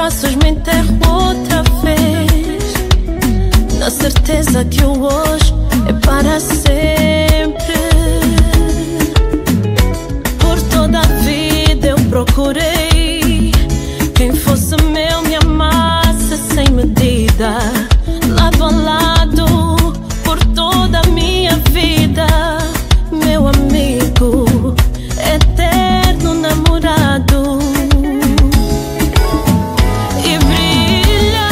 passos me enterro outra vez, na certeza que o hoje é para sempre. Por toda a vida eu procurei quem fosse meu, me amasse sem medida, lado a lado, por toda a minha vida. Meu amigo, eterno namorado. E brilha,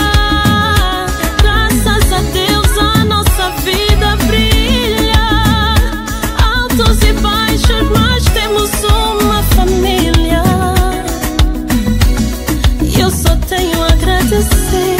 graças a Deus a nossa vida brilha. Altos e baixos, mas temos uma família. E eu só tenho a agradecer.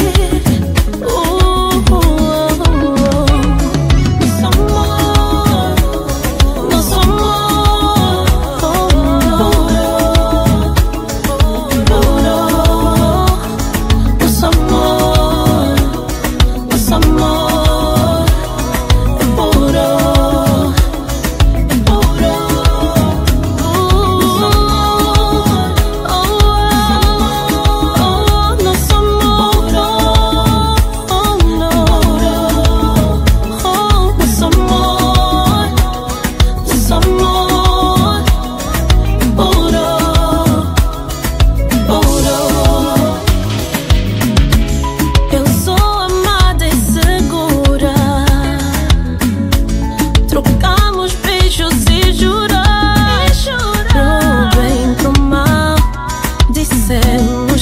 Dissemos